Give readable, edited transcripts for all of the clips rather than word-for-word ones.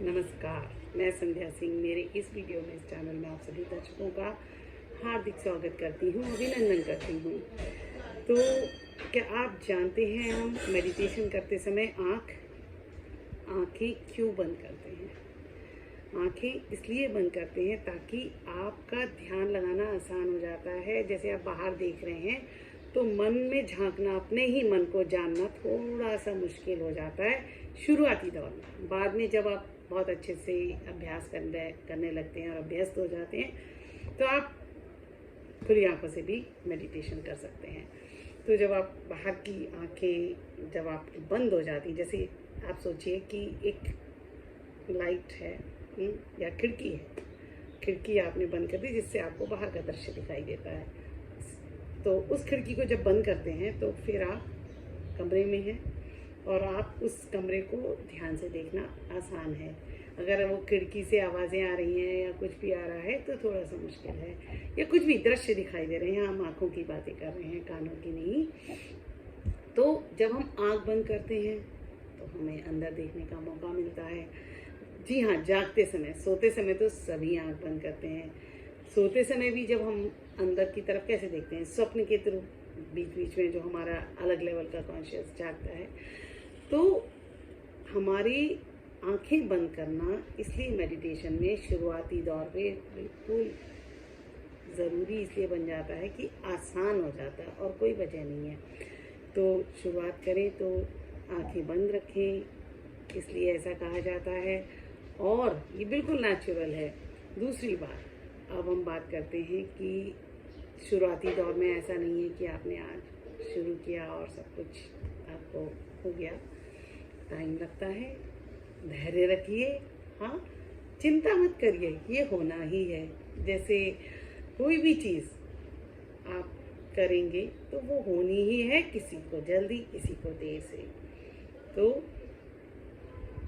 नमस्कार, मैं संध्या सिंह। मेरे इस वीडियो में इस चैनल में आप सभी दर्शकों का हार्दिक स्वागत करती हूँ, अभिनंदन करती हूँ। तो क्या आप जानते हैं हम मेडिटेशन करते समय आँखें क्यों बंद करते हैं? आँखें इसलिए बंद करते हैं ताकि आपका ध्यान लगाना आसान हो जाता है। जैसे आप बाहर देख रहे हैं तो मन में झांकना, अपने ही मन को जानना थोड़ा सा मुश्किल हो जाता है शुरुआती दौर में। बाद में जब आप बहुत अच्छे से अभ्यास करने लगते हैं और अभ्यस्त हो जाते हैं तो आप खुली आंखों से भी मेडिटेशन कर सकते हैं। तो जब आप बाहर की आंखें जब आपकी बंद हो जाती, जैसे आप सोचिए कि एक लाइट है या खिड़की है, खिड़की आपने बंद कर दी जिससे आपको बाहर का दृश्य दिखाई देता है। तो उस खिड़की को जब बंद करते हैं तो फिर आप कमरे में हैं और आप उस कमरे को ध्यान से देखना आसान है। अगर वो खिड़की से आवाज़ें आ रही हैं या कुछ भी आ रहा है तो थोड़ा सा मुश्किल है, या कुछ भी दृश्य दिखाई दे रहे हैं, हम आँखों की बातें कर रहे हैं, कानों की नहीं। तो जब हम आँख बंद करते हैं तो हमें अंदर देखने का मौका मिलता है। जी हाँ, जागते समय, सोते समय तो सभी आँख बंद करते हैं। सोते समय भी जब हम अंदर की तरफ कैसे देखते हैं, स्वप्न के थ्रू बीच बीच में जो हमारा अलग लेवल का कॉन्शियस जागता है। तो हमारी आंखें बंद करना इसलिए मेडिटेशन में शुरुआती दौर में बिल्कुल ज़रूरी इसलिए बन जाता है कि आसान हो जाता है और कोई वजह नहीं है। तो शुरुआत करें तो आंखें बंद रखें, इसलिए ऐसा कहा जाता है और ये बिल्कुल नेचुरल है। दूसरी बात, अब हम बात करते हैं कि शुरुआती दौर में ऐसा नहीं है कि आपने आज शुरू किया और सब कुछ आपको हो गया। टाइम लगता है, धैर्य रखिए, हाँ, चिंता मत करिए, ये होना ही है। जैसे कोई भी चीज़ आप करेंगे तो वो होनी ही है, किसी को जल्दी किसी को देर से। तो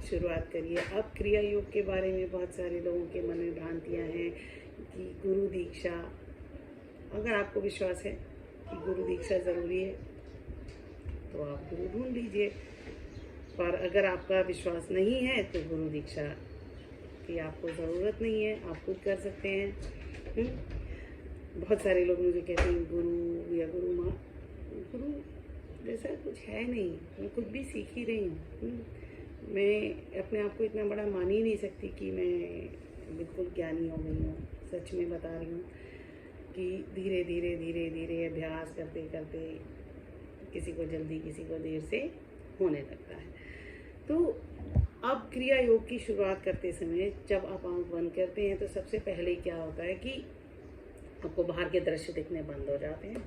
शुरुआत करिए। अब क्रिया योग के बारे में बहुत सारे लोगों के मन में भ्रांतियाँ हैं कि गुरु दीक्षा, अगर आपको विश्वास है कि गुरु दीक्षा ज़रूरी है तो आप गुरु ढूंढ लीजिए, पर अगर आपका विश्वास नहीं है तो गुरु दीक्षा की आपको ज़रूरत नहीं है, आप खुद कर सकते हैं। बहुत सारे लोग मुझे कहते हैं गुरु या गुरु माँ, गुरु जैसा कुछ है नहीं, मैं खुद भी सीख ही रही हूँ। मैं अपने आप को इतना बड़ा मान ही नहीं सकती कि मैं बिल्कुल ज्ञानी हो गई हूँ। सच में बता रही हूँ कि धीरे धीरे धीरे धीरे अभ्यास करते करते किसी को जल्दी किसी को देर से होने लगता है। तो अब क्रिया योग की शुरुआत करते समय जब आप आँख बंद करते हैं तो सबसे पहले क्या होता है कि आपको बाहर के दृश्य दिखने बंद हो जाते हैं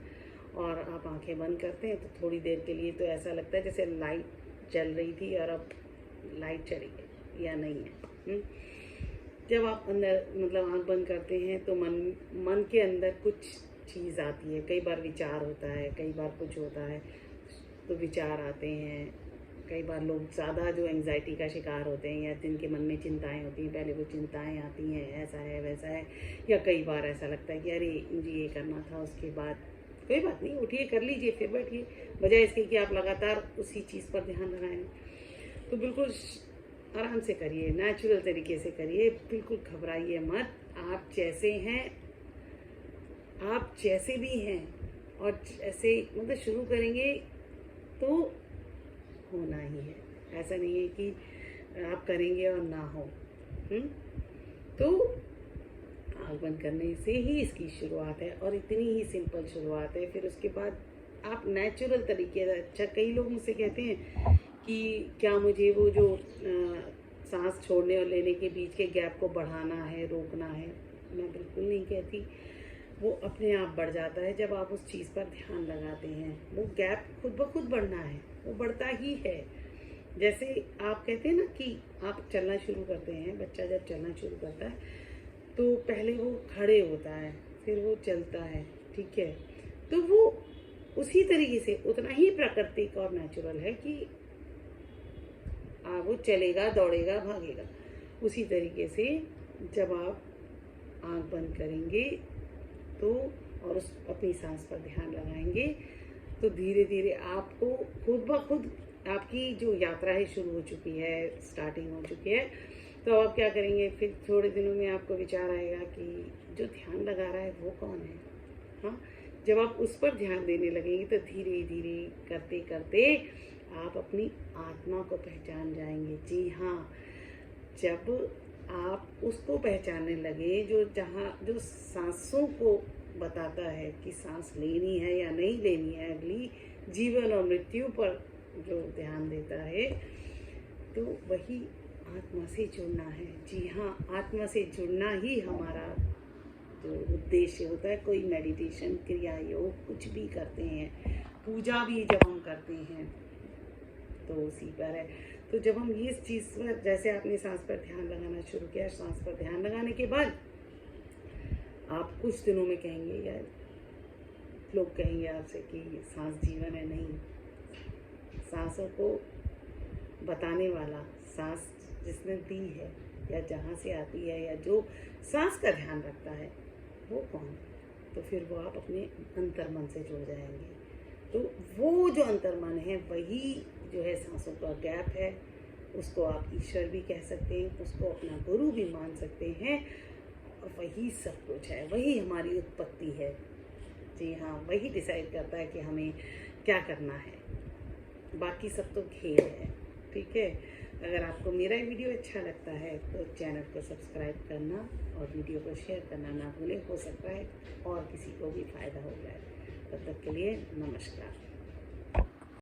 और आप आंखें बंद करते हैं। तो थोड़ी देर के लिए तो ऐसा लगता है जैसे लाइट जल रही थी और अब लाइट चली गई या नहीं है। जब आप अंदर मतलब आँख बंद करते हैं तो मन के अंदर कुछ चीज़ आती है। कई बार विचार होता है, कई बार कुछ होता है तो विचार आते हैं। कई बार लोग ज़्यादा जो एंग्जाइटी का शिकार होते हैं या जिनके मन में चिंताएं होती हैं, पहले वो चिंताएं आती हैं, ऐसा है वैसा है, या कई बार ऐसा लगता है कि अरे मुझे ये करना था, उसके बाद कोई बात नहीं, उठिए कर लीजिए फिर बैठिए, बजाय इसके कि आप लगातार उसी चीज़ पर ध्यान लगाएं। तो बिल्कुल आराम से करिए, नेचुरल तरीके से करिए, बिल्कुल घबराइए मत। आप जैसे हैं, आप जैसे भी हैं और जैसे मतलब शुरू करेंगे तो होना ही है। ऐसा नहीं है कि आप करेंगे और ना हो। तो आँख बंद करने से ही इसकी शुरुआत है और इतनी ही सिंपल शुरुआत है। फिर उसके बाद आप नेचुरल तरीके से, अच्छा कई लोग मुझसे कहते हैं कि क्या मुझे वो जो सांस छोड़ने और लेने के बीच के गैप को बढ़ाना है, रोकना है। मैं बिल्कुल नहीं कहती, वो अपने आप बढ़ जाता है जब आप उस चीज़ पर ध्यान लगाते हैं। वो गैप खुद ब खुद बढ़ना है, वो बढ़ता ही है। जैसे आप कहते हैं ना कि आप चलना शुरू करते हैं, बच्चा जब चलना शुरू करता है तो पहले वो खड़े होता है, फिर वो चलता है, ठीक है। तो वो उसी तरीके से उतना ही प्राकृतिक और नेचुरल है कि वो चलेगा, दौड़ेगा, भागेगा। उसी तरीके से जब आप आँख बंद करेंगे तो और उस अपनी सांस पर ध्यान लगाएंगे तो धीरे धीरे आपको खुद ब खुद आपकी जो यात्रा है शुरू हो चुकी है, स्टार्टिंग हो चुकी है। तो आप क्या करेंगे, फिर थोड़े दिनों में आपको विचार आएगा कि जो ध्यान लगा रहा है वो कौन है। हाँ, जब आप उस पर ध्यान देने लगेंगे तो धीरे धीरे करते करते आप अपनी आत्मा को पहचान जाएंगे। जी हाँ, जब आप उसको पहचानने लगे जो सांसों को बताता है कि सांस लेनी है या नहीं लेनी है, अगली जीवन और मृत्यु पर जो ध्यान देता है, तो वही आत्मा से जुड़ना है। जी हाँ, आत्मा से जुड़ना ही हमारा जो उद्देश्य होता है। कोई मेडिटेशन, क्रिया, योग कुछ भी करते हैं, पूजा भी जब हम करते हैं तो उसी पर है। तो जब हम इस चीज़ पर, जैसे आपने सांस पर ध्यान लगाना शुरू किया, सांस पर ध्यान लगाने के बाद आप कुछ दिनों में कहेंगे, यार लोग कहेंगे आपसे कि सांस जीवन है। नहीं, सांसों को बताने वाला, सांस जिसने दी है या जहाँ से आती है या जो सांस का ध्यान रखता है वो कौन? तो फिर वो आप अपने अंतर्मन से जुड़ जाएंगे। तो वो जो अंतर्मन है वही जो है सांसों का गैप है, उसको आप ईश्वर भी कह सकते हैं, उसको अपना गुरु भी मान सकते हैं, और वही सब कुछ है, वही हमारी उत्पत्ति है। जी हाँ, वही डिसाइड करता है कि हमें क्या करना है, बाकी सब तो खेल है। ठीक है, अगर आपको मेरा वीडियो अच्छा लगता है तो चैनल को सब्सक्राइब करना और वीडियो को शेयर करना ना भूलें। हो सकता है और किसी को भी फ़ायदा हो जाए। तब तक के लिए नमस्कार।